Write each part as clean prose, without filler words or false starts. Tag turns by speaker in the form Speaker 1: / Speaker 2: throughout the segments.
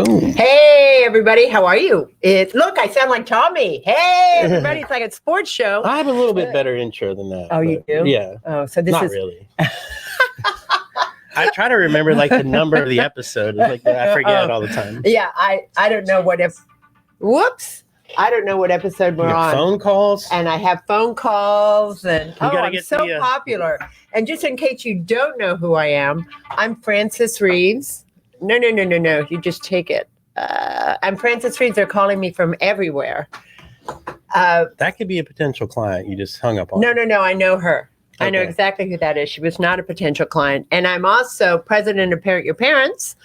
Speaker 1: Boom.
Speaker 2: Hey, everybody. How are you? Look, I sound like Tommy. Hey, everybody. It's like a sports show.
Speaker 1: I have a little bit better intro than that.
Speaker 2: Oh, you do?
Speaker 1: Yeah.
Speaker 2: Oh, so this
Speaker 1: Not
Speaker 2: is...
Speaker 1: really. I try to remember like the number of the episode. It's like I forget all the time.
Speaker 2: Yeah, I don't know what Whoops. I don't know what episode we're on.
Speaker 1: Phone calls.
Speaker 2: And I have phone calls and I'm
Speaker 1: get
Speaker 2: so popular. And just in case you don't know who I am, I'm Frances Reaves. No. You just take it. I'm Frances Reaves. They're calling me from everywhere.
Speaker 1: That could be a potential client. You just hung up on.
Speaker 2: No. I know her.
Speaker 1: Okay.
Speaker 2: I know exactly who that is. She was not a potential client. And I'm also president of Parent Your Parents.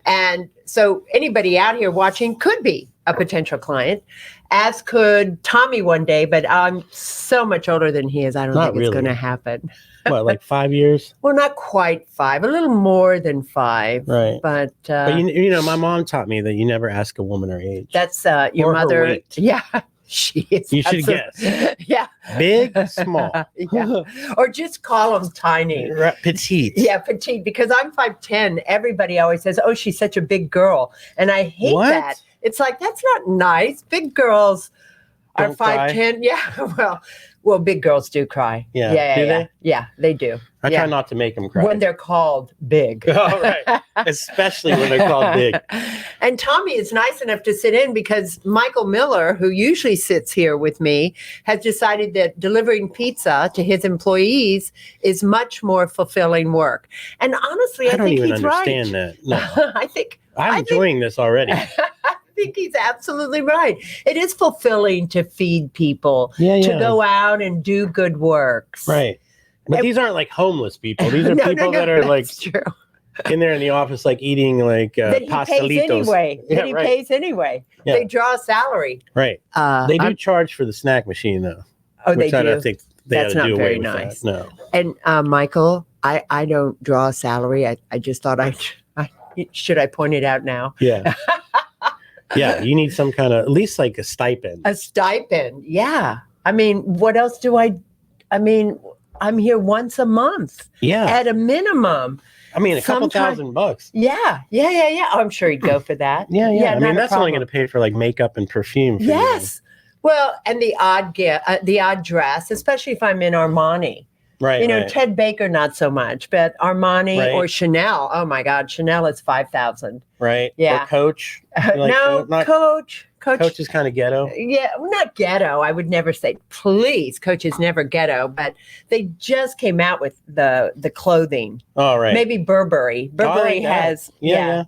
Speaker 2: And so anybody out here watching could be a potential client, as could Tommy one day. But I'm so much older than he is. I don't think it's going to happen.
Speaker 1: What, like 5 years?
Speaker 2: Well, not quite 5, a little more than 5.
Speaker 1: Right.
Speaker 2: But
Speaker 1: you know, my mom taught me that you never ask a woman her age.
Speaker 2: That's your mother.
Speaker 1: Her weight.
Speaker 2: Yeah. She is.
Speaker 1: You should guess.
Speaker 2: Yeah.
Speaker 1: Big, small.
Speaker 2: Yeah. Or just call them tiny.
Speaker 1: Petite.
Speaker 2: Yeah, petite. Because I'm 5'10". Everybody always says, "Oh, she's such a big girl," and I hate that. It's like, that's not nice. Big girls are 5'10". Yeah. Well, big girls do cry.
Speaker 1: Yeah. Do they?
Speaker 2: Yeah, they do.
Speaker 1: I try not to make them cry.
Speaker 2: When they're called big.
Speaker 1: Oh, right. Especially when they're called big.
Speaker 2: And Tommy is nice enough to sit in because Michael Miller, who usually sits here with me, has decided that delivering pizza to his employees is much more fulfilling work. And honestly, I think he's right.
Speaker 1: I don't even understand that. No. I'm enjoying this already.
Speaker 2: I think he's absolutely right. It is fulfilling to feed people, to go out and do good works.
Speaker 1: Right. But these aren't like homeless people. These are people that are like
Speaker 2: true.
Speaker 1: In there in the office, like eating like pastelitos.
Speaker 2: He pays anyway. Yeah. They draw a salary.
Speaker 1: Right. They do charge for the snack machine though.
Speaker 2: Oh, they do.
Speaker 1: I don't think
Speaker 2: that's not
Speaker 1: do
Speaker 2: very nice.
Speaker 1: No.
Speaker 2: And Michael, I don't draw a salary. I just thought should I point it out now?
Speaker 1: Yeah. Yeah, you need some kind of, at least like a stipend.
Speaker 2: A stipend, yeah. I mean, what else do I'm here once a month.
Speaker 1: Yeah.
Speaker 2: At a minimum.
Speaker 1: I mean, a couple $1,000.
Speaker 2: Yeah. Oh, I'm sure he'd go for that.
Speaker 1: Yeah. I mean, that's only going to pay for like makeup and perfume.
Speaker 2: Yes. Well, and the odd dress, especially if I'm in Armani.
Speaker 1: Right.
Speaker 2: You know, Ted Baker, not so much, but Armani or Chanel. Oh my God, Chanel is $5,000.
Speaker 1: Right.
Speaker 2: Yeah.
Speaker 1: Or Coach.
Speaker 2: Coach.
Speaker 1: Coach is kind of ghetto.
Speaker 2: Yeah, not ghetto. I would never say, please, Coach is never ghetto, but they just came out with the clothing.
Speaker 1: Oh, right.
Speaker 2: Maybe Burberry. Burberry has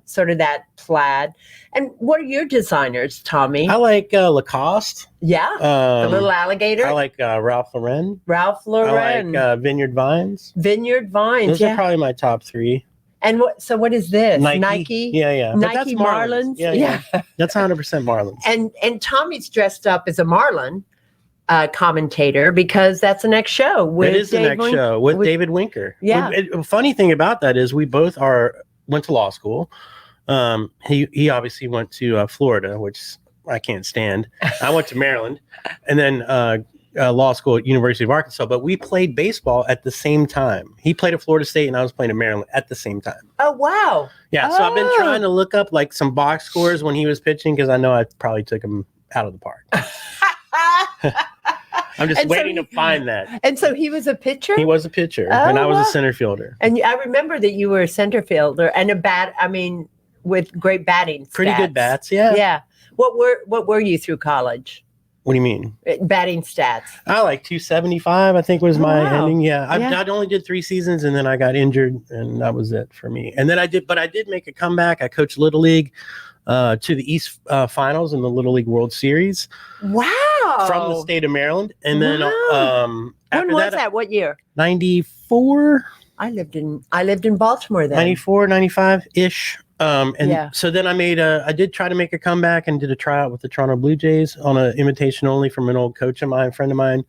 Speaker 2: sort of that plaid. And what are your designers, Tommy?
Speaker 1: I like Lacoste.
Speaker 2: Yeah, the little alligator.
Speaker 1: I like Ralph Lauren.
Speaker 2: I
Speaker 1: like Vineyard Vines.
Speaker 2: Those
Speaker 1: are probably my top 3.
Speaker 2: And what is this? Nike?
Speaker 1: Yeah.
Speaker 2: Nike Marlins?
Speaker 1: Yeah. That's 100% Marlins.
Speaker 2: And Tommy's dressed up as a Marlin commentator because that's the next show. With
Speaker 1: David Winker.
Speaker 2: Yeah.
Speaker 1: The funny thing about that is we both went to law school. He obviously went to Florida, which I can't stand. I went to Maryland, and then law school at University of Arkansas, but we played baseball at the same time. He played at Florida State and I was playing at Maryland at the same time.
Speaker 2: Oh, wow.
Speaker 1: Yeah. So I've been trying to look up like some box scores when he was pitching because I know I probably took him out of the park. I'm just waiting to find that.
Speaker 2: And so he was a pitcher?
Speaker 1: He was a pitcher and I was a center fielder.
Speaker 2: And I remember that you were a center fielder and with great batting stats.
Speaker 1: Pretty good bats, yeah.
Speaker 2: Yeah. What were you through college?
Speaker 1: What do you mean?
Speaker 2: Batting stats.
Speaker 1: I like 275, I think was my ending. Yeah. I only did 3 seasons and then I got injured and that was it for me. And then I did make a comeback. I coached Little League to the East Finals in the Little League World Series.
Speaker 2: Wow.
Speaker 1: From the state of Maryland. And then
Speaker 2: when was that? What year?
Speaker 1: 94.
Speaker 2: I lived in Baltimore then.
Speaker 1: 94, 95-ish. So then I did try to make a comeback and did a tryout with the Toronto Blue Jays on an invitation only from an old coach of mine, friend of mine.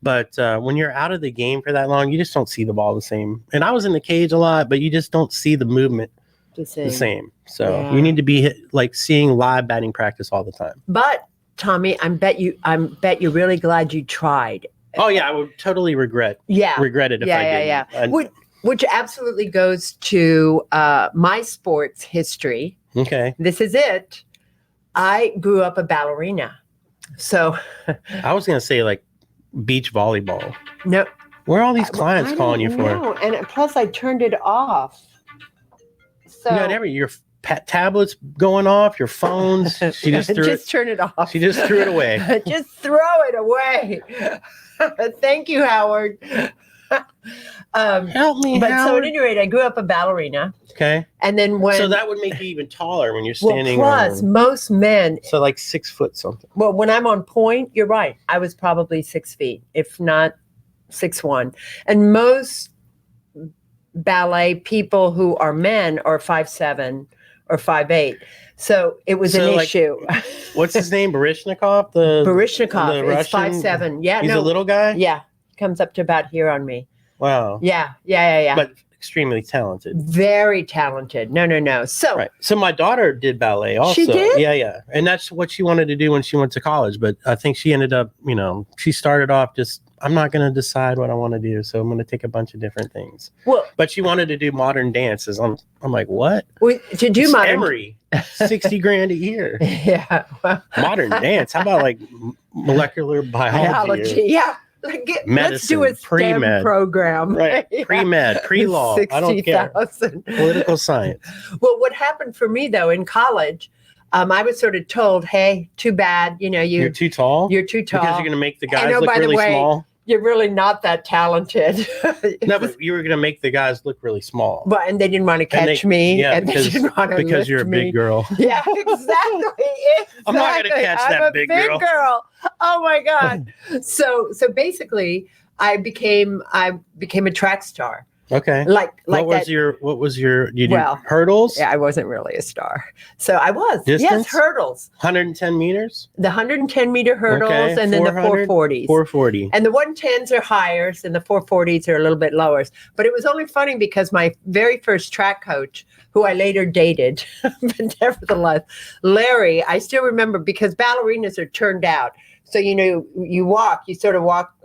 Speaker 1: But when you're out of the game for that long, you just don't see the ball the same. And I was in the cage a lot, but you just don't see the movement the same. So you need to be seeing live batting practice all the time.
Speaker 2: But Tommy, I bet you're really glad you tried.
Speaker 1: Oh yeah, I would totally regret it if I didn't.
Speaker 2: Which absolutely goes to my sports history.
Speaker 1: Okay.
Speaker 2: This is it. I grew up a ballerina. So
Speaker 1: I was going to say like beach volleyball.
Speaker 2: no.
Speaker 1: Where are all these clients calling you for?
Speaker 2: No, and plus I turned it off. So
Speaker 1: You got your tablets going off, your phones. She just threw
Speaker 2: turn it off.
Speaker 1: She just threw it away.
Speaker 2: Just throw it away. Thank you, Howard.
Speaker 1: Help me,
Speaker 2: but
Speaker 1: Howard.
Speaker 2: So at any rate, I grew up a ballerina.
Speaker 1: Okay.
Speaker 2: And then
Speaker 1: so that would make you even taller when you're standing.
Speaker 2: Plus, most men.
Speaker 1: So like 6 foot something.
Speaker 2: Well, when I'm on point, you're right. I was probably 6 feet, if not 6'1". And most ballet people who are men are 5'7" or 5'8". So it was an issue.
Speaker 1: What's his name? Baryshnikov?
Speaker 2: Baryshnikov is
Speaker 1: Russian?
Speaker 2: 5'7". Yeah,
Speaker 1: he's a little guy.
Speaker 2: Yeah, comes up to about here on me.
Speaker 1: Wow.
Speaker 2: Yeah.
Speaker 1: But extremely talented.
Speaker 2: Very talented. No. So
Speaker 1: So my daughter did ballet also.
Speaker 2: She did?
Speaker 1: Yeah. And that's what she wanted to do when she went to college. But I think she ended up, she started off just, I'm not going to decide what I want to do. So I'm going to take a bunch of different things.
Speaker 2: Well,
Speaker 1: but she wanted to do modern dances. I'm like, what?
Speaker 2: To do
Speaker 1: it's
Speaker 2: modern
Speaker 1: Emory, $60,000 a year.
Speaker 2: Yeah. Well,
Speaker 1: modern dance. How about like molecular biology?
Speaker 2: Yeah. Let's do a STEM
Speaker 1: pre-med
Speaker 2: program.
Speaker 1: Right. Pre-med, pre-law. I don't care. Political science.
Speaker 2: Well, what happened for me though in college, I was sort of told, hey, too bad,
Speaker 1: you're too tall.
Speaker 2: You're too tall.
Speaker 1: Because you're going to make the guys look really small.
Speaker 2: You're really not that talented.
Speaker 1: No, but you were going to make the guys look really small.
Speaker 2: But and they didn't want to catch me.
Speaker 1: Yeah,
Speaker 2: and
Speaker 1: because you're a big girl.
Speaker 2: Yeah, exactly.
Speaker 1: I'm not going to catch that big girl.
Speaker 2: Oh my God. So basically, I became a track star.
Speaker 1: Okay. What was your hurdles?
Speaker 2: Yeah, I wasn't really a star. So I was.
Speaker 1: Distance?
Speaker 2: Yes, hurdles.
Speaker 1: 110 meters?
Speaker 2: The 110-meter hurdles and then the 440s.
Speaker 1: 440.
Speaker 2: And the 110s are higher and the 440s are a little bit lower. But it was only funny because my very first track coach, who I later dated, but nevertheless, Larry, I still remember because ballerinas are turned out. So, you sort of walk,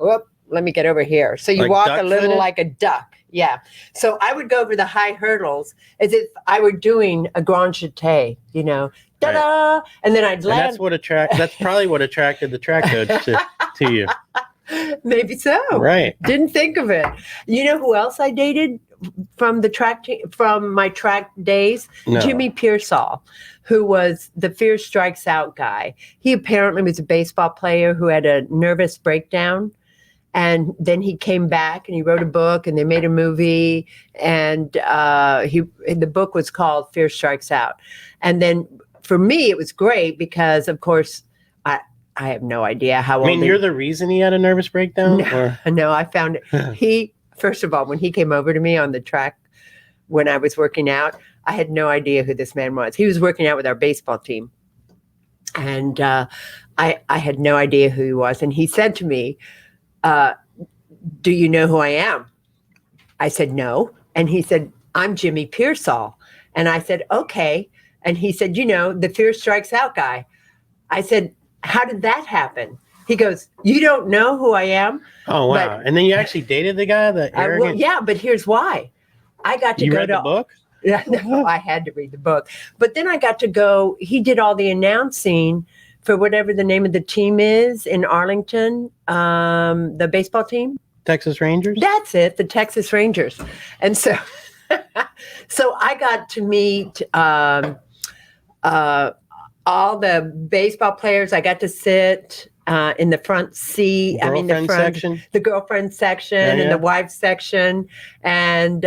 Speaker 2: let me get over here. So you
Speaker 1: like
Speaker 2: walk a little like a duck. Yeah. So I would go over the high hurdles as if I were doing a grand jeté, ta-da! Right. And then I'd land.
Speaker 1: And that's probably what attracted the track coach to you.
Speaker 2: Maybe so.
Speaker 1: Right.
Speaker 2: Didn't think of it. You know who else I dated from my track days?
Speaker 1: No.
Speaker 2: Jimmy Pearsall, who was the Fear Strikes Out guy. He apparently was a baseball player who had a nervous breakdown. And then he came back and he wrote a book and they made a movie. And the book was called Fear Strikes Out. And then for me, it was great because, of course, I have no idea how old.
Speaker 1: You're the reason he had a nervous breakdown?
Speaker 2: No, I found it. First of all, when he came over to me on the track when I was working out, I had no idea who this man was. He was working out with our baseball team. And I had no idea who he was. And he said to me, do you know who I am? I said, no. And he said, I'm Jimmy Pearsall. And I said, okay. And he said, the Fear Strikes Out guy. I said, how did that happen? He goes, you don't know who I am?
Speaker 1: Oh, wow. And then you actually dated the guy?
Speaker 2: Yeah, but here's why. I got to go to...
Speaker 1: You read the book?
Speaker 2: No, I had to read the book. But then I got to go, he did all the announcing for whatever the name of the team is in Arlington, the baseball team.
Speaker 1: Texas Rangers?
Speaker 2: That's it, the Texas Rangers. And so I got to meet all the baseball players. I got to sit in the front seat. The girlfriend section and the wife section. And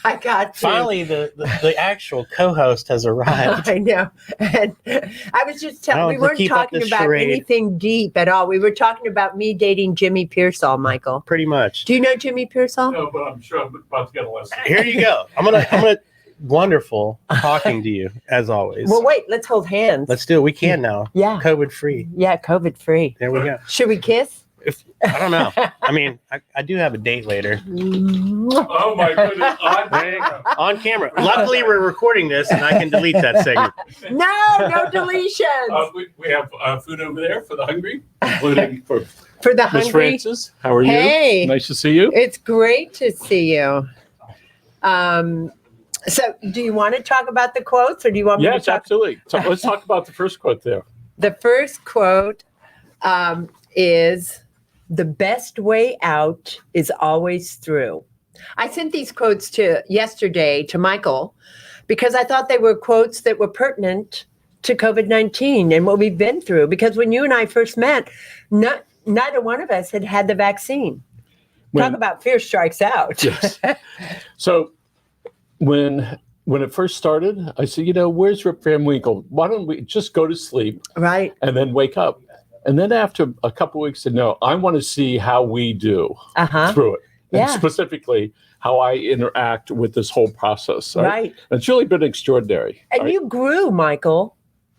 Speaker 2: I got to...
Speaker 1: Finally, the actual co-host has arrived.
Speaker 2: I know. And I was just telling, we weren't talking about anything deep at all. We were talking about me dating Jimmy Pearsall, Michael.
Speaker 1: Pretty much.
Speaker 2: Do you know Jimmy Pearsall?
Speaker 3: No, but I'm sure I'm about to get a lesson.
Speaker 1: Here you go. I'm gonna wonderful talking to you as always.
Speaker 2: Well, wait, let's hold hands.
Speaker 1: Let's do it. We can now.
Speaker 2: Yeah.
Speaker 1: COVID free.
Speaker 2: Yeah, COVID free.
Speaker 1: There we go.
Speaker 2: Should we kiss?
Speaker 1: I don't know. I do have a date later.
Speaker 3: Oh my goodness.
Speaker 1: On camera. Luckily, we're recording this and I can delete that segment.
Speaker 2: No deletions.
Speaker 3: We have food over there for the hungry, including for
Speaker 2: the
Speaker 3: Miss
Speaker 2: hungry.
Speaker 3: Francis. How are you?
Speaker 2: Hey.
Speaker 3: Nice to see you.
Speaker 2: It's great to see you. So do you want to talk about the quotes, or do you want me to
Speaker 3: Yes,
Speaker 2: talk?
Speaker 3: absolutely. So let's talk about the first quote there.
Speaker 2: The first quote is, "The best way out is always through." I sent these quotes yesterday to Michael because I thought they were quotes that were pertinent to COVID-19 and what we've been through. Because when you and I first met, neither one of us had the vaccine. Talk about fear strikes out.
Speaker 3: Yes. So when it first started, I said, where's Rip Van Winkle? Why don't we just go to sleep,
Speaker 2: right,
Speaker 3: and then wake up? And then after a couple of weeks, said, no, I want to see how we do through it, and specifically how I interact with this whole process. Right. And it's really been extraordinary.
Speaker 2: And you grew, Michael.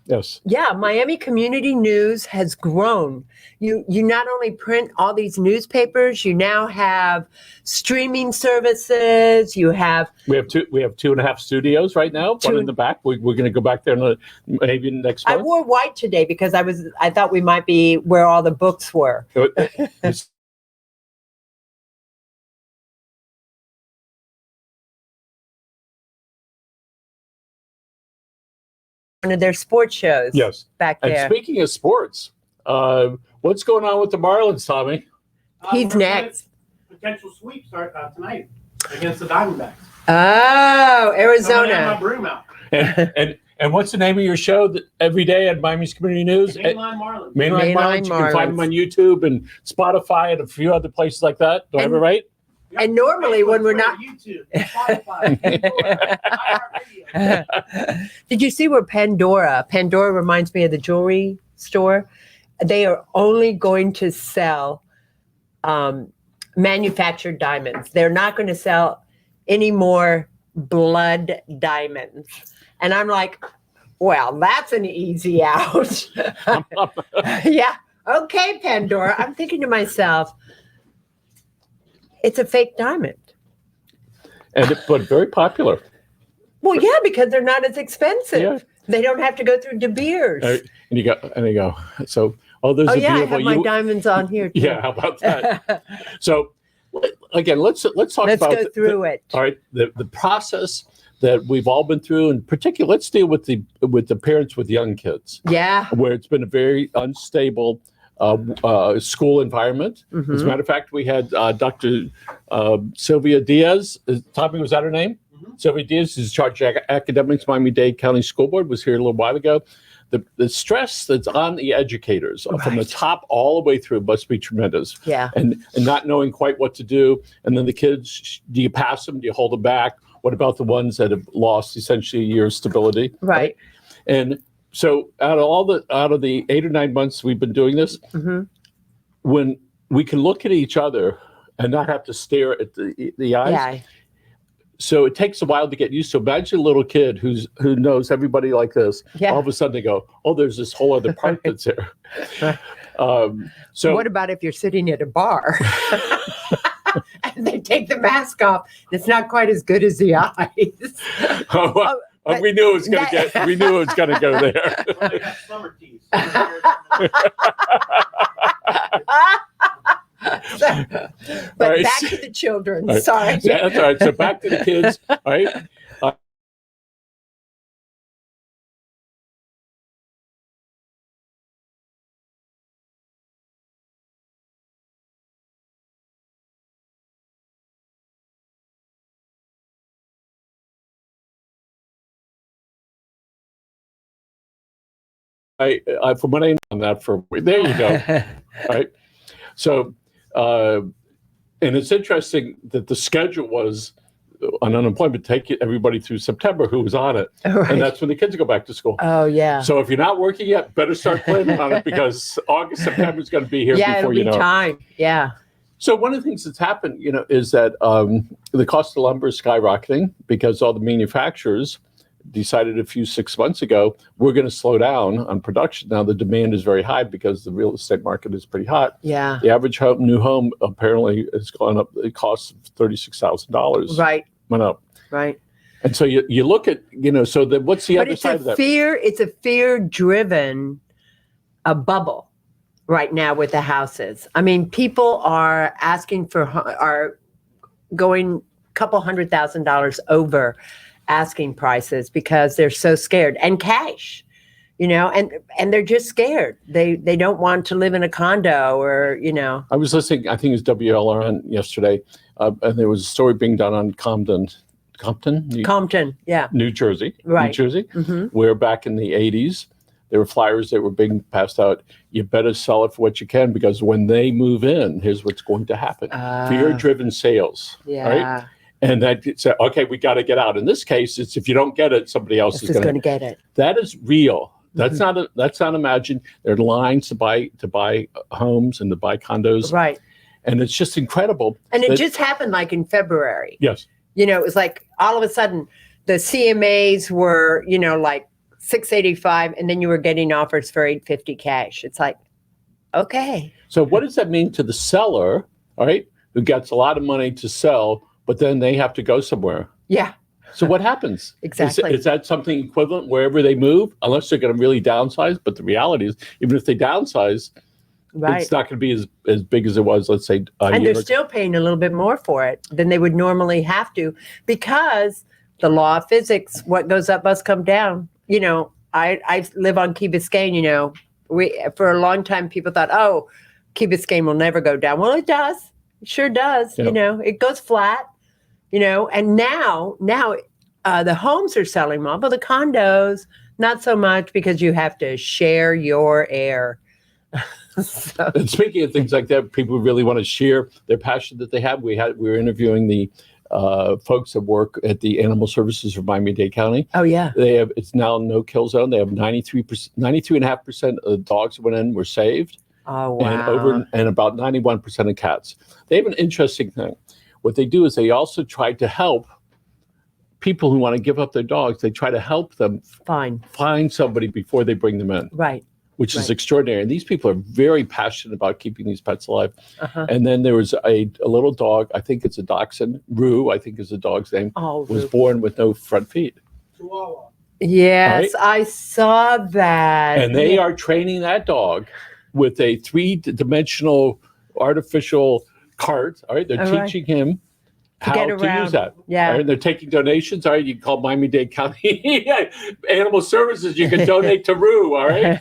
Speaker 3: Yes.
Speaker 2: Yeah, Miami Community News has grown. You not only print all these newspapers, you now have streaming services. We have
Speaker 3: 2.5 studios right now. One in the back. We're going to go back there maybe next month.
Speaker 2: I wore white today because I thought we might be where all the books were. One of their sports shows.
Speaker 3: Yes.
Speaker 2: Back there.
Speaker 3: And speaking of sports, what's going on with the Marlins, Tommy?
Speaker 2: He's next.
Speaker 1: Potential sweep start tonight against the Diamondbacks.
Speaker 2: Oh, Arizona.
Speaker 1: I have my broom out.
Speaker 3: And what's the name of your show every day at Miami's Community News?
Speaker 1: Mainline Marlins.
Speaker 3: Mainline Marlins. You can find them on YouTube and Spotify and a few other places like that. Do I have it right?
Speaker 2: And normally when we're not
Speaker 1: YouTube, Spotify,
Speaker 2: Did you see where Pandora reminds me of the jewelry store? They are only going to sell manufactured diamonds. They're not going to sell any more blood diamonds. And I'm like, well, that's an easy out. Yeah. Okay, Pandora. I'm thinking to myself, it's a fake diamond.
Speaker 3: But very popular.
Speaker 2: Well, yeah, because they're not as expensive.
Speaker 3: Yeah.
Speaker 2: They don't have to go through De Beers.
Speaker 3: And you go. So, there's a beautiful.
Speaker 2: I have my diamonds on here too.
Speaker 3: Yeah, how about that? So, again, let's talk about.
Speaker 2: Let's go through it.
Speaker 3: All right, the process that we've all been through, in particular, let's deal with the parents with young kids.
Speaker 2: Yeah,
Speaker 3: where it's been a very unstable school environment. Mm-hmm. As a matter of fact, we had Dr. Sylvia Diaz. Tommy, was that her name? Mm-hmm. Sylvia Diaz is in charge of academics, Miami-Dade County School Board, was here a little while ago. The stress that's on the educators from the top all the way through must be tremendous.
Speaker 2: Yeah.
Speaker 3: And not knowing quite what to do. And then the kids, do you pass them? Do you hold them back? What about the ones that have lost essentially a year's stability?
Speaker 2: Right.
Speaker 3: And so out of the 8 or 9 months we've been doing this, mm-hmm. when we can look at each other and not have to stare at the eyes. Yeah. So it takes a while to get used to. Imagine a little kid who knows everybody like this. Yeah. All of a sudden they go, oh, there's this whole other part that's here. So
Speaker 2: what about if you're sitting at a bar and they take the mask off? It's not quite as good as the eyes.
Speaker 3: We knew it was going to get. We knew it was going to go there.
Speaker 1: Summer teas.
Speaker 2: But right. Back to the children. Right. Sorry.
Speaker 3: That's all right. So back to the kids. All right. From what I know on that, there you go. All right. So, and it's interesting that the schedule was on unemployment, take everybody through September who was on it. Right. And that's when the kids go back to school.
Speaker 2: Oh, yeah.
Speaker 3: So if you're not working yet, better start planning on it because August, September is going to be here before you know.
Speaker 2: Time. Yeah.
Speaker 3: So one of the things that's happened, is that the cost of lumber is skyrocketing because all the manufacturers decided 6 months ago, we're going to slow down on production. Now the demand is very high because the real estate market is pretty hot.
Speaker 2: Yeah.
Speaker 3: The average new home apparently has gone up. It costs $36,000.
Speaker 2: Right.
Speaker 3: Went up.
Speaker 2: Right.
Speaker 3: And so you look at, so then what's the other side of that?
Speaker 2: It's a fear-driven bubble right now with the houses. I mean, people are asking are going $200,000 over asking prices because they're so scared, and cash, and they're just scared. They don't want to live in a condo or,
Speaker 3: I was listening, I think it was WLRN yesterday, and there was a story being done on Compton, yeah. New Jersey,
Speaker 2: right.
Speaker 3: New Jersey, where back in the 80s, there were flyers that were being passed out. You better sell it for what you can, because when they move in, here's what's going to happen. Fear-driven sales.
Speaker 2: Yeah.
Speaker 3: Right? And that said, okay, we got to get out. In this case, it's if you don't get it, somebody else is going to
Speaker 2: get it.
Speaker 3: That is real. That's not imagined. There are lines to buy homes and to buy condos.
Speaker 2: Right.
Speaker 3: And it's just incredible.
Speaker 2: And it just happened like in February.
Speaker 3: Yes.
Speaker 2: It was like all of a sudden the CMAs were, like $685, and then you were getting offers for $850 cash. It's like, okay.
Speaker 3: So what does that mean to the seller, all right, who gets a lot of money to sell, but then they have to go somewhere?
Speaker 2: Yeah.
Speaker 3: So what happens?
Speaker 2: Exactly.
Speaker 3: Is that something equivalent wherever they move, unless they're going to really downsize? But the reality is, even if they downsize,
Speaker 2: right,
Speaker 3: it's not going to be as big as it was, let's say,
Speaker 2: and they're still paying a little bit more for it than they would normally have to, because the law of physics, what goes up must come down. I live on Key Biscayne. For a long time, people thought, oh, Key Biscayne will never go down. Well, it does. It sure does. Yep. It goes flat. And now the homes are selling well, but the condos, not so much, because you have to share your air. So.
Speaker 3: And speaking of things like that, people really want to share their passion that they have. We were interviewing the folks that work at the Animal Services of Miami-Dade County.
Speaker 2: Oh yeah,
Speaker 3: it's now no kill zone. They have 93.5% of the dogs that went in were saved.
Speaker 2: Oh wow,
Speaker 3: and about 91% of cats. They have an interesting thing. What they do is they also try to help people who want to give up their dogs. They try to help them find somebody before they bring them in.
Speaker 2: Right.
Speaker 3: Which is extraordinary. And these people are very passionate about keeping these pets alive. And then there was a little dog, I think it's a dachshund, Rue, I think is the dog's name, was born with no front feet.
Speaker 4: Chihuahua.
Speaker 2: Yes, right? I saw that.
Speaker 3: And they are training that dog with a 3-dimensional artificial cart. All right, they're teaching him how to use that.
Speaker 2: Yeah.
Speaker 3: Right? They're taking donations. All right, you can call Miami-Dade County Animal Services. You can donate to Rue. All right.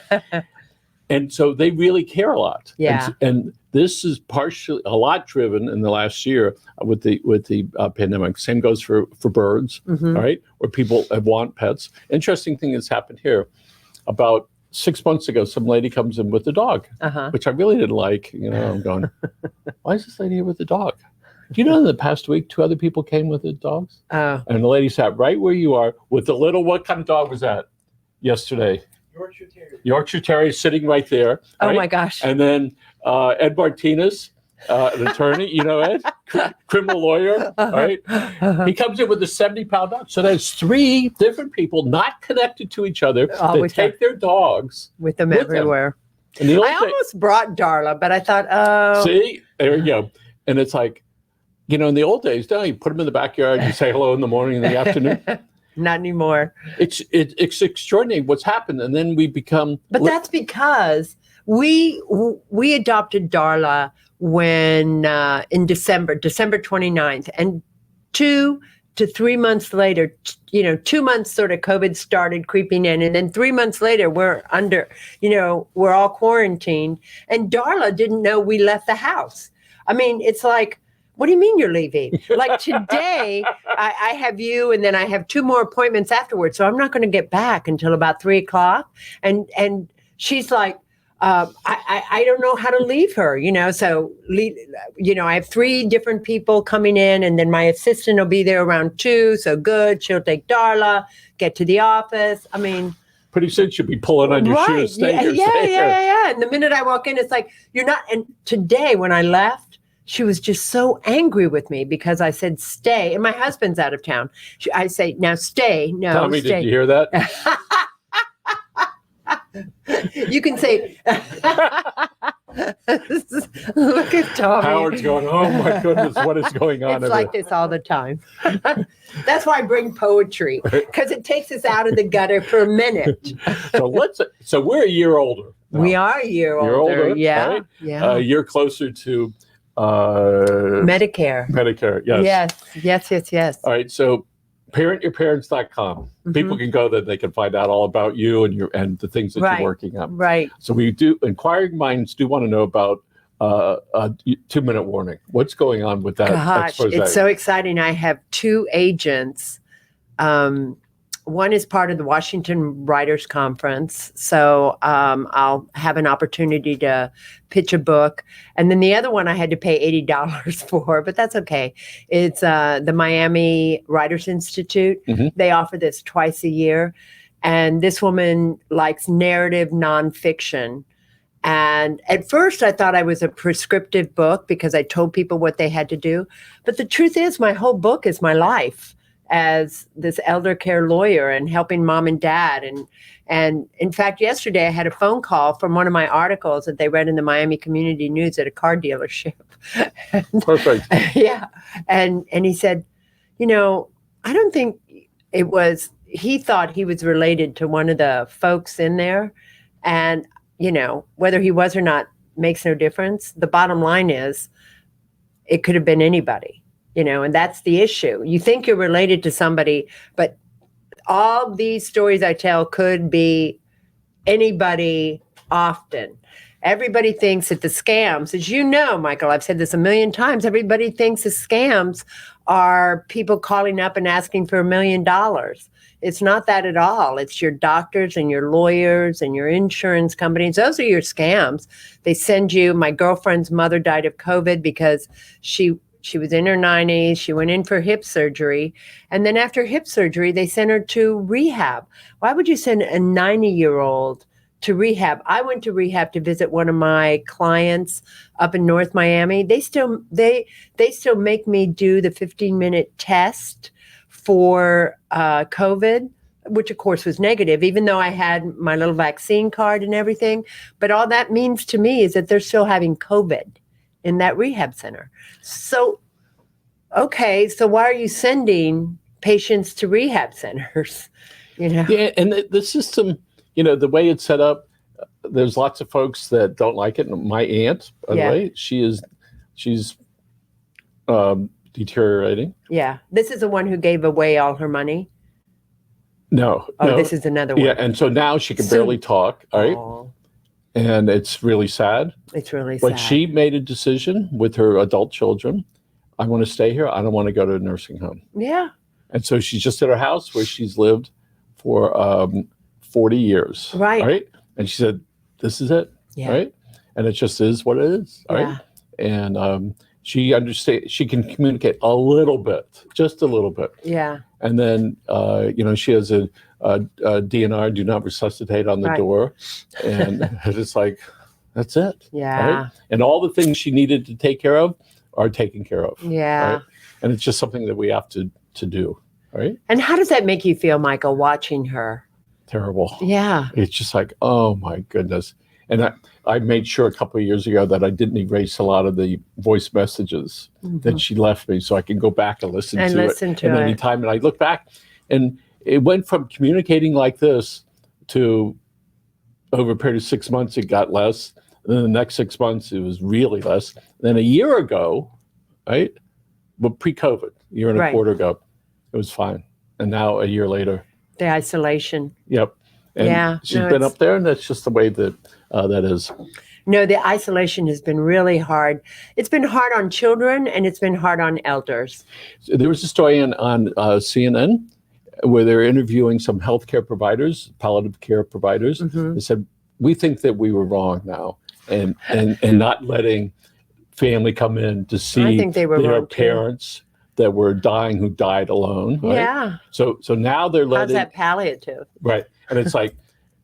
Speaker 3: And so they really care a lot.
Speaker 2: Yeah.
Speaker 3: And this is partially a lot driven in the last year with the pandemic. Same goes for birds. All right, where people want pets. Interesting thing that's happened here. About 6 months ago, some lady comes in with a dog, which I really didn't like. I'm going, why is this lady here with the dog? Do you know in the past week, 2 other people came with the dogs?
Speaker 2: Oh.
Speaker 3: And the lady sat right where you are with the little, what kind of dog was that yesterday?
Speaker 4: Yorkshire Terrier.
Speaker 3: Yorkshire Terrier sitting right there. Right?
Speaker 2: Oh my gosh.
Speaker 3: And then Ed Martinez, an attorney, Ed, criminal lawyer, right? He comes in with a 70-pound dog. So there's 3 different people not connected to each other that take their dogs
Speaker 2: with them everywhere. I almost brought Darla, but I thought, oh.
Speaker 3: See, there you go. And it's like, in the old days, you put them in the backyard, you say hello in the morning, in the afternoon.
Speaker 2: Not anymore.
Speaker 3: It's extraordinary what's happened, and then we become.
Speaker 2: But that's because we adopted Darla when in December 29th, and 2 to 3 months later, 2 months sort of COVID started creeping in, and then 3 months later we're all quarantined, and Darla didn't know we left the house. I mean, it's like, what do you mean you're leaving? Like today, I have you, and then I have 2 more appointments afterwards. So I'm not going to get back until about 3 o'clock. And she's like, I don't know how to leave her, So, I have 3 different people coming in, and then my assistant will be there around 2. So good. She'll take Darla, get to the office. I mean,
Speaker 3: pretty soon she'll be pulling on your shoes.
Speaker 2: Yeah. And the minute I walk in, it's like, you're not. And today when I left, she was just so angry with me because I said, stay. And my husband's out of town. I say, now stay. No,
Speaker 3: Tommy,
Speaker 2: stay.
Speaker 3: Did you hear that?
Speaker 2: You can say, look at Tommy.
Speaker 3: Howard's going, oh my goodness, what is going on?
Speaker 2: It's like this all the time. That's why I bring poetry, because it takes us out of the gutter for a minute.
Speaker 3: So we're a year older. Now.
Speaker 2: We are a year older. Yeah.
Speaker 3: Right?
Speaker 2: Yeah.
Speaker 3: A year closer to
Speaker 2: Medicare.
Speaker 3: Medicare, yes.
Speaker 2: Yes.
Speaker 3: All right, so ParentYourParents.com. People can go there. They can find out all about you and the things that you're working on.
Speaker 2: Right.
Speaker 3: So inquiring minds do want to know about a 2-minute warning. What's going on with that?
Speaker 2: Gosh,
Speaker 3: expose?
Speaker 2: It's so exciting. I have 2 agents. One is part of the Washington Writers Conference. So I'll have an opportunity to pitch a book. And then the other one I had to pay $80 for, but that's okay. It's the Miami Writers Institute. They offer this twice a year. And this woman likes narrative nonfiction. And at first I thought I was a prescriptive book because I told people what they had to do. But the truth is my whole book is my life as this elder care lawyer and helping mom and dad. And in fact, yesterday I had a phone call from one of my articles that they read in the Miami Community News at a car dealership.
Speaker 3: Perfect.
Speaker 2: Yeah. And he said, I don't think it was, he thought he was related to one of the folks in there. And, whether he was or not makes no difference. The bottom line is it could have been anybody. And that's the issue. You think you're related to somebody, but all these stories I tell could be anybody often. Everybody thinks that the scams, as you know, Michael, I've said this a million times, everybody thinks the scams are people calling up and asking for $1 million. It's not that at all. It's your doctors and your lawyers and your insurance companies. Those are your scams. They send you, my girlfriend's mother died of COVID because she was in her 90s. She went in for hip surgery. And then after hip surgery, they sent her to rehab. Why would you send a 90-year-old to rehab? I went to rehab to visit one of my clients up in North Miami. They still make me do the 15-minute test for COVID, which of course was negative, even though I had my little vaccine card and everything. But all that means to me is that they're still having COVID in that rehab center. So, okay, so why are you sending patients to rehab centers?
Speaker 3: Yeah, and the system, the way it's set up, there's lots of folks that don't like it. My aunt, by the way, she's deteriorating.
Speaker 2: Yeah, this is the one who gave away all her money.
Speaker 3: No.
Speaker 2: This is another one.
Speaker 3: Yeah, and so now she can barely talk. All right.
Speaker 2: Oh.
Speaker 3: And it's really sad.
Speaker 2: It's really sad.
Speaker 3: But she made a decision with her adult children. I want to stay here. I don't want to go to a nursing home.
Speaker 2: Yeah.
Speaker 3: And so she's just at her house where she's lived for 40 years.
Speaker 2: Right.
Speaker 3: And she said, this is it.
Speaker 2: Yeah.
Speaker 3: Right. And it just is what it is. Right. And she understands, she can communicate a little bit, just a little bit.
Speaker 2: Yeah.
Speaker 3: And then, she has a DNR, do not resuscitate on the door. And it's like, that's it.
Speaker 2: Yeah.
Speaker 3: Right? And all the things she needed to take care of are taken care of.
Speaker 2: Yeah.
Speaker 3: Right? And it's just something that we have to do. Right.
Speaker 2: And how does that make you feel, Michael, watching her?
Speaker 3: Terrible.
Speaker 2: Yeah.
Speaker 3: It's just like, oh my goodness. And I made sure a couple of years ago that I didn't erase a lot of the voice messages that she left me, so I can go back and listen to it. And anytime, and I look back, and it went from communicating like this to, over a period of 6 months, it got less. And then the next 6 months, it was really less. Then a year ago, right? But pre-COVID, a year and a quarter ago, it was fine. And now a year later.
Speaker 2: The isolation.
Speaker 3: Yep. And she's been up there, and that's just the way that that is.
Speaker 2: No, the isolation has been really hard. It's been hard on children, and it's been hard on elders.
Speaker 3: So there was a story on CNN where they're interviewing some healthcare providers, palliative care providers. They said, we think that we were wrong now, and not letting family come in to see
Speaker 2: I think they were
Speaker 3: their
Speaker 2: wrong
Speaker 3: parents that were dying, who died alone. Right?
Speaker 2: Yeah.
Speaker 3: So now they're letting.
Speaker 2: How's that palliative?
Speaker 3: Right. And it's like,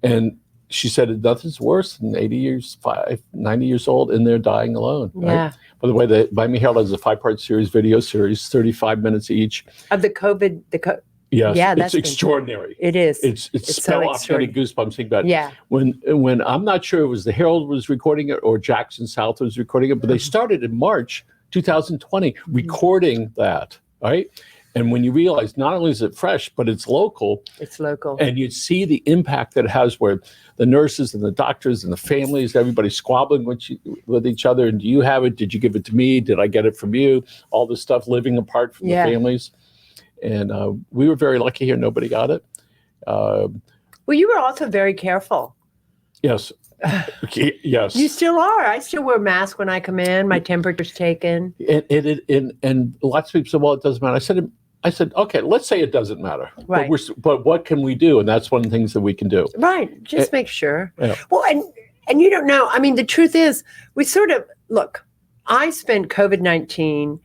Speaker 3: and she said nothing's worse than 90 years old, and they're dying alone. Right?
Speaker 2: Yeah.
Speaker 3: By the way, the Miami Herald has a 5-part video series, 35 minutes each.
Speaker 2: Of the COVID,
Speaker 3: Yes,
Speaker 2: yeah,
Speaker 3: it's extraordinary.
Speaker 2: It is.
Speaker 3: It's so off, getting goosebumps thinking about it.
Speaker 2: Yeah.
Speaker 3: When I'm not sure it was the Herald was recording it or Jackson South was recording it, but they started in March 2020 recording that, right? And when you realize not only is it fresh, but it's local.
Speaker 2: It's local.
Speaker 3: And you see the impact that it has, where the nurses and the doctors and the families, everybody squabbling with each other. And do you have it? Did you give it to me? Did I get it from you? All this stuff, living apart from the families. And we were very lucky here. Nobody got it.
Speaker 2: Well, you were also very careful.
Speaker 3: Yes. Yes.
Speaker 2: You still are. I still wear a mask when I come in. My temperature's taken.
Speaker 3: And lots of people said, well, it doesn't matter. I said, okay, let's say it doesn't matter.
Speaker 2: Right.
Speaker 3: But what can we do? And that's one of the things that we can do.
Speaker 2: Right. Just make sure.
Speaker 3: Yeah.
Speaker 2: Well, and you don't know. I mean, the truth is, we sort of, look, I spent COVID-19.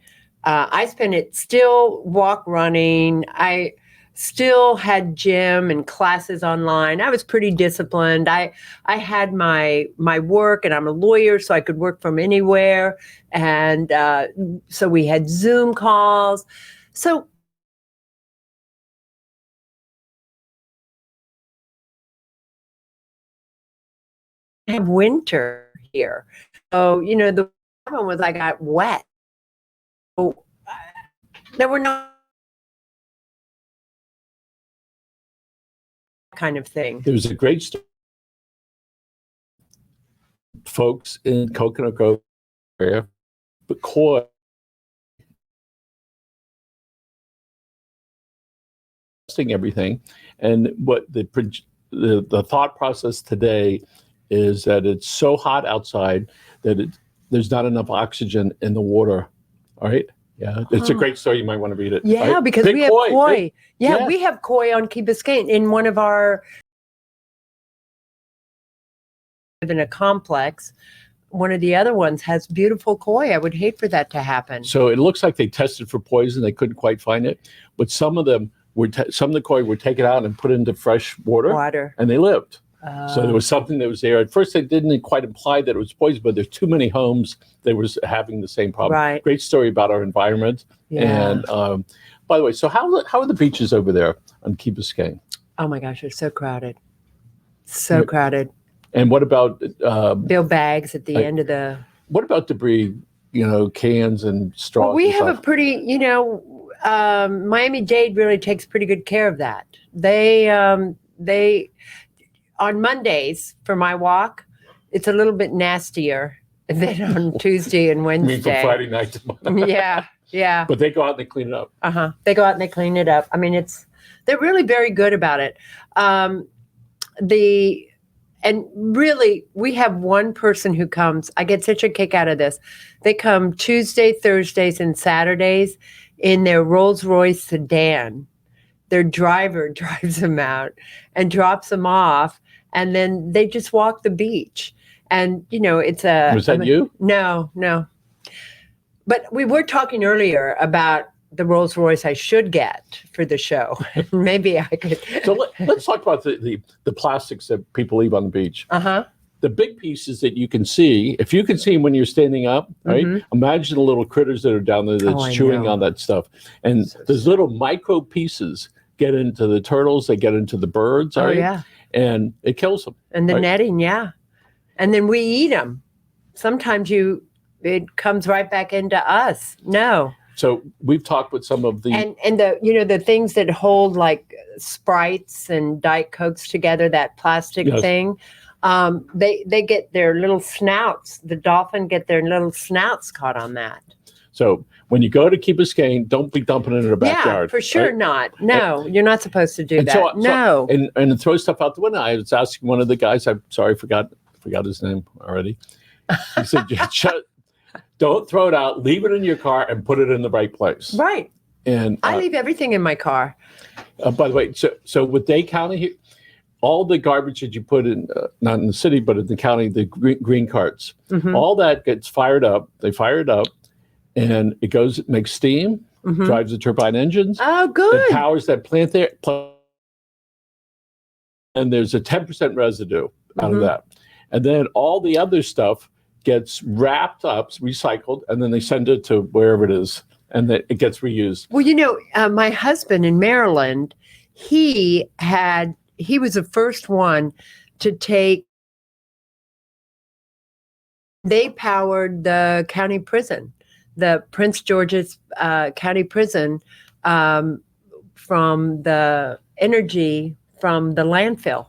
Speaker 2: I spent it still walk running. I still had gym and classes online. I was pretty disciplined. I had my work, and I'm a lawyer, so I could work from anywhere. And so we had Zoom calls. So I have winter here. So, the problem was I got wet. So there were no kind of thing.
Speaker 3: There was a great story. Folks in Coconut Grove area, but koi testing everything, and what the thought process today is that it's so hot outside that there's not enough oxygen in the water. All right. Yeah, it's a great story. You might want to read it.
Speaker 2: Yeah,
Speaker 3: right?
Speaker 2: because we have koi. Yeah, we have koi on Key Biscayne in one of our, in a complex. One of the other ones has beautiful koi. I would hate for that to happen.
Speaker 3: So it looks like they tested for poison. They couldn't quite find it, but some of the koi were taken out and put into fresh water. And they lived. So there was something that was there. At first, they didn't quite imply that it was poison, but there's too many homes that was having the same problem.
Speaker 2: Right.
Speaker 3: Great story about our environment.
Speaker 2: Yeah.
Speaker 3: And by the way, so how are the beaches over there on Key Biscayne?
Speaker 2: Oh my gosh, they're so crowded. So crowded.
Speaker 3: And what about
Speaker 2: Bill bags at the end of the.
Speaker 3: What about debris? Cans and straws.
Speaker 2: Well, we have a pretty, MiamiDade really takes pretty good care of that. They on Mondays for my walk, it's a little bit nastier than on Tuesday and Wednesday.
Speaker 3: You mean from Friday night to Monday? Yeah. But they go out and they clean it up.
Speaker 2: They go out and they clean it up. I mean, they're really very good about it. And really, we have one person who comes. I get such a kick out of this. They come Tuesday, Thursdays, and Saturdays in their Rolls-Royce sedan. Their driver drives them out and drops them off. And then they just walk the beach. And, it's a...
Speaker 3: Was that you?
Speaker 2: No. But we were talking earlier about the Rolls Royce I should get for the show. Maybe I could.
Speaker 3: So let's talk about the plastics that people leave on the beach. The big pieces that you can see, if you can see them when you're standing up, right? Imagine the little critters that are down there that's chewing on that stuff. And those little micro pieces get into the turtles, they get into the birds, right?
Speaker 2: Yeah.
Speaker 3: And it kills them.
Speaker 2: And the netting, yeah. And then we eat them. Sometimes it comes right back into us. No.
Speaker 3: So we've talked with some of the
Speaker 2: and the things that hold like Sprites and Diet Cokes together, that plastic thing. They get their little snouts. The dolphin get their little snouts caught on that.
Speaker 3: So when you go to Key Biscayne, don't be dumping it in the backyard.
Speaker 2: Yeah, for sure, right? Not. No, you're not supposed to do that.
Speaker 3: So, and throw stuff out the window. I was asking one of the guys. I'm sorry, forgot his name already. He said, don't throw it out. Leave it in your car and put it in the right place.
Speaker 2: Right.
Speaker 3: And
Speaker 2: I leave everything in my car.
Speaker 3: By the way, so with Dade County here, all the garbage that you put in, not in the city, but in the county, the green carts, all that gets fired up. They fire it up, and it makes steam, drives the turbine engines.
Speaker 2: Oh, good.
Speaker 3: It powers that plant there. And there's a 10% residue out of that. And then all the other stuff gets wrapped up, recycled, and then they send it to wherever it is, and then it gets reused.
Speaker 2: Well, my husband in Maryland, he was the first one to take. They powered the county prison, the Prince George's County Prison, from the energy from the landfill.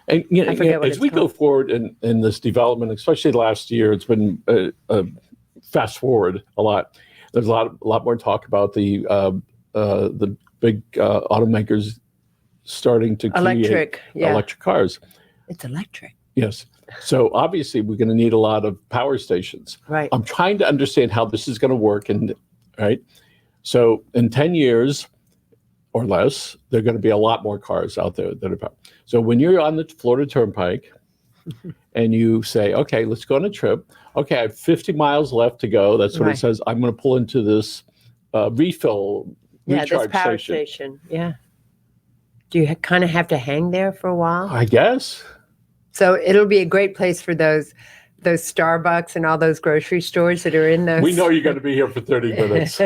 Speaker 3: And as we go forward in this development, especially last year, it's been fast forward a lot. There's a lot more talk about the big automakers starting to create electric cars.
Speaker 2: It's electric.
Speaker 3: Yes. So obviously we're going to need a lot of power stations.
Speaker 2: Right.
Speaker 3: I'm trying to understand how this is going to work. So in 10 years or less, there are going to be a lot more cars out there that are powered. So when you're on the Florida Turnpike and you say, okay, let's go on a trip. Okay, I have 50 miles left to go. That's what it says. I'm going to pull into this recharge
Speaker 2: this power station. Yeah. Do you kind of have to hang there for a while?
Speaker 3: I guess.
Speaker 2: So it'll be a great place for those Starbucks and all those grocery stores that are in those.
Speaker 3: We know you're going to be here for 30 minutes,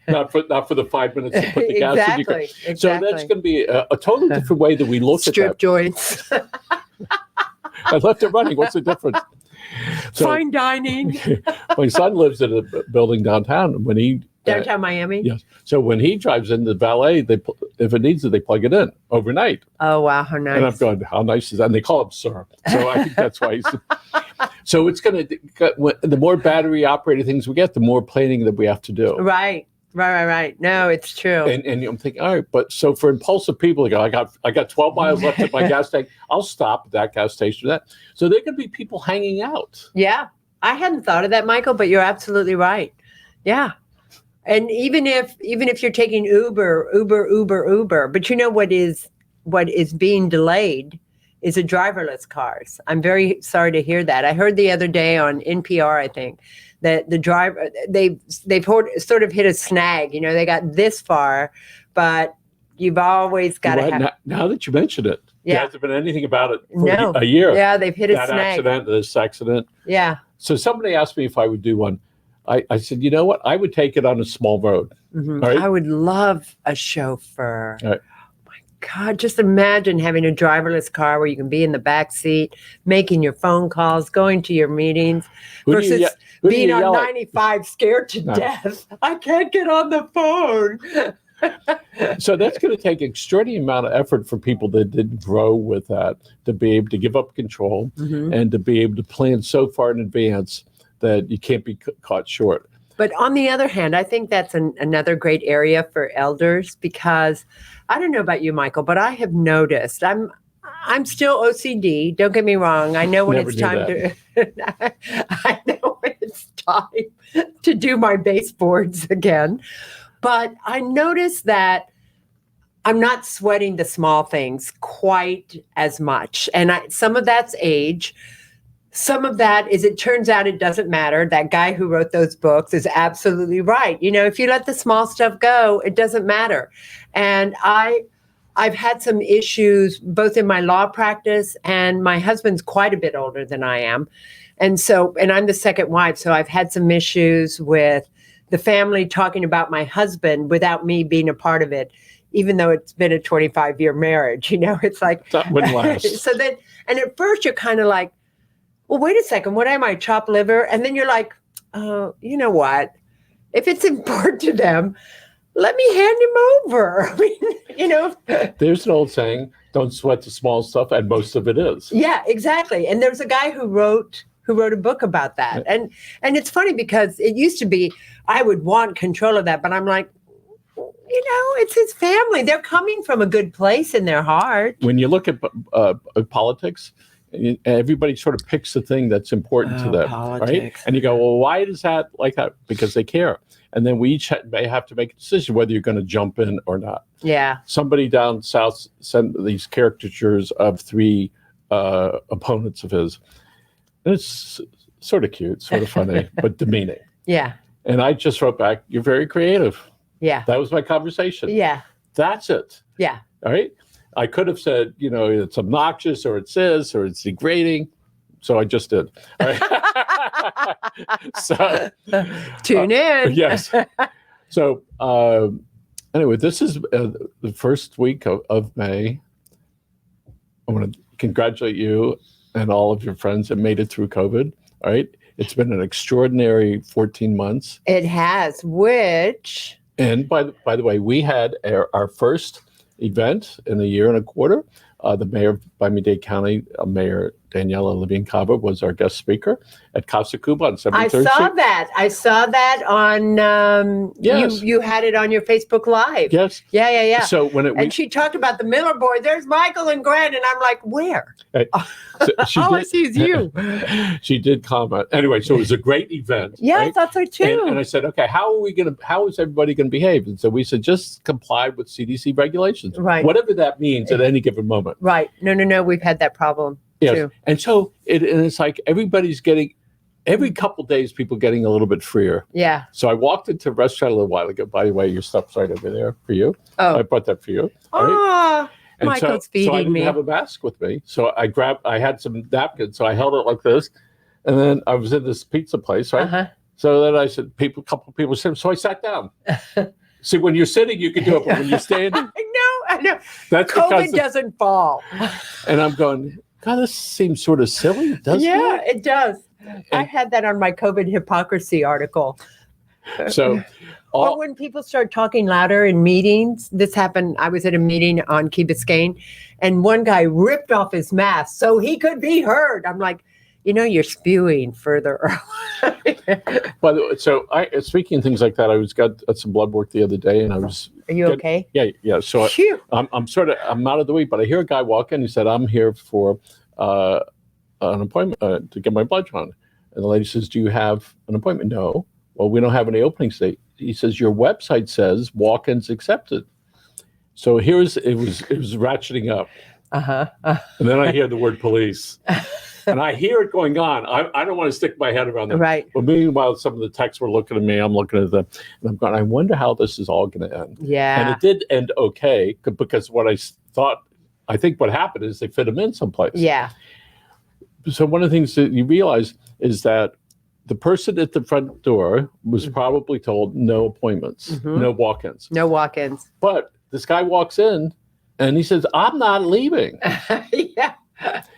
Speaker 3: not for the 5 minutes to put the gas in your car.
Speaker 2: Exactly.
Speaker 3: So that's going to be a totally different way that we look at that.
Speaker 2: Strip joints.
Speaker 3: I left it running. What's the difference?
Speaker 2: Fine dining.
Speaker 3: My son lives in a building downtown. When he
Speaker 2: downtown Miami.
Speaker 3: Yes. So when he drives in the valet, if it needs it, they plug it in overnight.
Speaker 2: Oh wow, how nice!
Speaker 3: And I'm going, how nice is that? And they call him sir. So I think that's why he's. So it's going to. The more battery operated things we get, the more planning that we have to do.
Speaker 2: Right. No, it's true.
Speaker 3: And I'm thinking, all right, but so for impulsive people, they go, I got 12 miles left at my gas tank. I'll stop at that gas station. So there could be people hanging out.
Speaker 2: Yeah, I hadn't thought of that, Michael, but you're absolutely right. Yeah. And even if you're taking Uber, but you know what is being delayed is a driverless cars. I'm very sorry to hear that. I heard the other day on NPR, I think, that the driver they've sort of hit a snag. You know, they got this far, but you've always got to have.
Speaker 3: Now that you mention it, there hasn't been anything about it for a year.
Speaker 2: Yeah, they've hit a snag.
Speaker 3: This accident.
Speaker 2: Yeah.
Speaker 3: So somebody asked me if I would do one. I said, you know what? I would take it on a small road.
Speaker 2: Mm-hmm. Right? I would love a chauffeur.
Speaker 3: Right.
Speaker 2: Oh my God, just imagine having a driverless car where you can be in the back seat, making your phone calls, going to your meetings, versus being on 95 scared to death. I can't get on the phone.
Speaker 3: So that's going to take an extraordinary amount of effort for people that didn't grow with that, to be able to give up control and to be able to plan so far in advance that you can't be caught short.
Speaker 2: But on the other hand, I think that's another great area for elders, because I don't know about you, Michael, but I have noticed I'm still OCD. Don't get me wrong. I know when it's time I know when it's time to do my baseboards again. But I noticed that I'm not sweating the small things quite as much. And some of that's age. Some of that is, it turns out it doesn't matter. That guy who wrote those books is absolutely right. You know, if you let the small stuff go, it doesn't matter. And I've had some issues both in my law practice, and my husband's quite a bit older than I am. And I'm the second wife. So I've had some issues with the family talking about my husband without me being a part of it, even though it's been a 25-year marriage. You know, it's like,
Speaker 3: that wouldn't last.
Speaker 2: So then, and at first you're kind of like, well, wait a second, what am I, chopped liver? And then you're like, oh, you know what? If it's important to them, let me hand him over. I mean, you know.
Speaker 3: There's an old saying, don't sweat the small stuff, and most of it is.
Speaker 2: Yeah, exactly. And there's a guy who wrote a book about that. And it's funny because it used to be, I would want control of that, but I'm like, you know, it's his family. They're coming from a good place in their heart.
Speaker 3: When you look at politics, everybody sort of picks the thing that's important to them, politics. Right? And you go, well, why is that like that? Because they care. And then we each may have to make a decision whether you're going to jump in or not.
Speaker 2: Yeah.
Speaker 3: Somebody down south sent these caricatures of 3 opponents of his. And it's sort of cute, sort of funny, but demeaning.
Speaker 2: Yeah.
Speaker 3: And I just wrote back, you're very creative.
Speaker 2: Yeah.
Speaker 3: That was my conversation.
Speaker 2: Yeah.
Speaker 3: That's it.
Speaker 2: Yeah.
Speaker 3: All right. I could have said, you know, it's obnoxious, or it's this, or it's degrading. So I just did. All right. So
Speaker 2: tune in.
Speaker 3: Yes. So anyway, this is the first week of May. I want to congratulate you and all of your friends that made it through COVID. All right. It's been an extraordinary 14 months.
Speaker 2: It has, which.
Speaker 3: And by the way, we had our first event in a year and a quarter. The mayor of Miami-Dade County Mayor Daniela Levine-Cava was our guest speaker at Casa Cuba on 73rd
Speaker 2: I
Speaker 3: Street.
Speaker 2: I saw that on,
Speaker 3: Yes.
Speaker 2: you had it on your Facebook Live.
Speaker 3: Yes.
Speaker 2: Yeah.
Speaker 3: So
Speaker 2: And she talked about the Miller boys. There's Michael and Grant. And I'm like, where?
Speaker 3: So
Speaker 2: All I see is you.
Speaker 3: She did comment. Anyway, so it was a great event.
Speaker 2: Yeah,
Speaker 3: right?
Speaker 2: I thought so too.
Speaker 3: And I said, okay, how is everybody going to behave? And so we said, just comply with CDC regulations.
Speaker 2: Right.
Speaker 3: Whatever that means at any given moment.
Speaker 2: Right. No. We've had that problem too.
Speaker 3: And so it's like everybody's getting, every couple days, people getting a little bit freer.
Speaker 2: Yeah.
Speaker 3: So I walked into a restaurant a little while ago. By the way, your stuff's right over there for you.
Speaker 2: Oh.
Speaker 3: I brought that for you.
Speaker 2: Oh,
Speaker 3: And
Speaker 2: Michael's feeding
Speaker 3: so I didn't
Speaker 2: me.
Speaker 3: have a mask with me. So I had some napkins. So I held it like this. And then I was in this pizza place, right?
Speaker 2: Uh-huh.
Speaker 3: So then I said, a couple of people said, so I sat down. See, when you're sitting, you can do it. But when you're standing,
Speaker 2: I know.
Speaker 3: that's
Speaker 2: COVID doesn't fall.
Speaker 3: And I'm going, God, this seems sort of silly, doesn't
Speaker 2: Yeah,
Speaker 3: it?
Speaker 2: it does. I had that on my COVID hypocrisy article.
Speaker 3: So,
Speaker 2: Or when people start talking louder in meetings, this happened. I was at a meeting on Key Biscayne, and one guy ripped off his mask so he could be heard. I'm like, you're spewing further.
Speaker 3: by the way, so speaking of things like that, I got some blood work the other day, and I was.
Speaker 2: Are you okay?
Speaker 3: Yeah. So I'm out of the week, but I hear a guy walk in. He said, "I'm here for an appointment to get my blood drawn." And the lady says, "Do you have an appointment?" No. Well, we don't have any openings today. He says, "Your website says walk-ins accepted." So it was ratcheting up. And then I hear the word police. And I hear it going on. I don't want to stick my head around that.
Speaker 2: Right.
Speaker 3: But meanwhile, some of the texts were looking at me. I'm looking at them. And I'm going, I wonder how this is all going to end.
Speaker 2: Yeah.
Speaker 3: And it did end okay because I think what happened is they fit them in someplace.
Speaker 2: Yeah.
Speaker 3: So one of the things that you realize is that the person at the front door was probably told no appointments, no walk-ins.
Speaker 2: No walk-ins.
Speaker 3: But this guy walks in and he says, I'm not leaving.
Speaker 2: Yeah.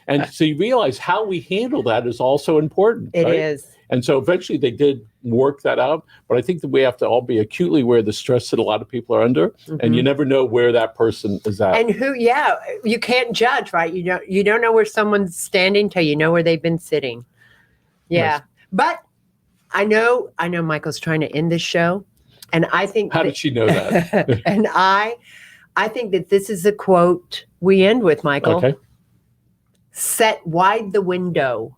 Speaker 3: And so you realize how we handle that is also important.
Speaker 2: It
Speaker 3: right?
Speaker 2: is.
Speaker 3: And so eventually they did work that out. But I think that we have to all be acutely aware of the stress that a lot of people are under. And you never know where that person is at.
Speaker 2: And you can't judge, right? You don't know where someone's standing till you know where they've been sitting. Yeah.
Speaker 3: Yes.
Speaker 2: But I know Michael's trying to end this show. And I think
Speaker 3: How did she know that?
Speaker 2: And I think that this is a quote we end with, Michael.
Speaker 3: Okay.
Speaker 2: Set wide the window.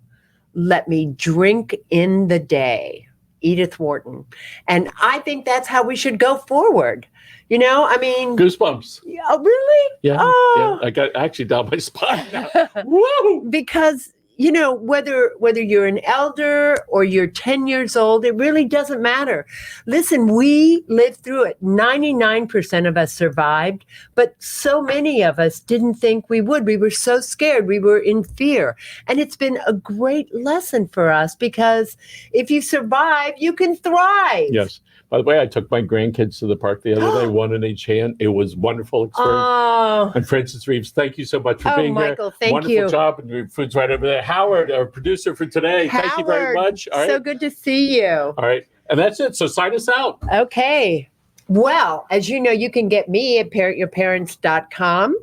Speaker 2: Let me drink in the day. Edith Wharton. And I think that's how we should go forward.
Speaker 3: Goosebumps.
Speaker 2: Oh, really?
Speaker 3: Yeah.
Speaker 2: Oh.
Speaker 3: Yeah. I got actually down my spine now. Woo!
Speaker 2: Because, whether you're an elder or you're 10 years old, it really doesn't matter. Listen, we lived through it. 99% of us survived, but so many of us didn't think we would. We were so scared. We were in fear. And it's been a great lesson for us because if you survive, you can thrive.
Speaker 3: Yes. By the way, I took my grandkids to the park the other day, one in each hand. It was a wonderful experience.
Speaker 2: Oh.
Speaker 3: And Francis Reaves, thank you so much for being
Speaker 2: Michael,
Speaker 3: here.
Speaker 2: thank
Speaker 3: Wonderful
Speaker 2: you.
Speaker 3: job. And your food's right over there. Howard, our producer for today, thank you very much. All right.
Speaker 2: So good to see you.
Speaker 3: All right. And that's it. So sign us out.
Speaker 2: Okay. Well, as you know, you can get me at parentyourparents.com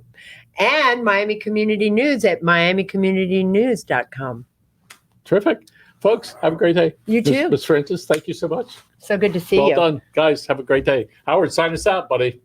Speaker 2: and Miami Community News at miamicommunitynews.com.
Speaker 3: Terrific. Folks, have a great day.
Speaker 2: You too.
Speaker 3: Miss Francis, thank you so much.
Speaker 2: So good to see
Speaker 3: Well
Speaker 2: you.
Speaker 3: done. Guys, have a great day. Howard, sign us out, buddy.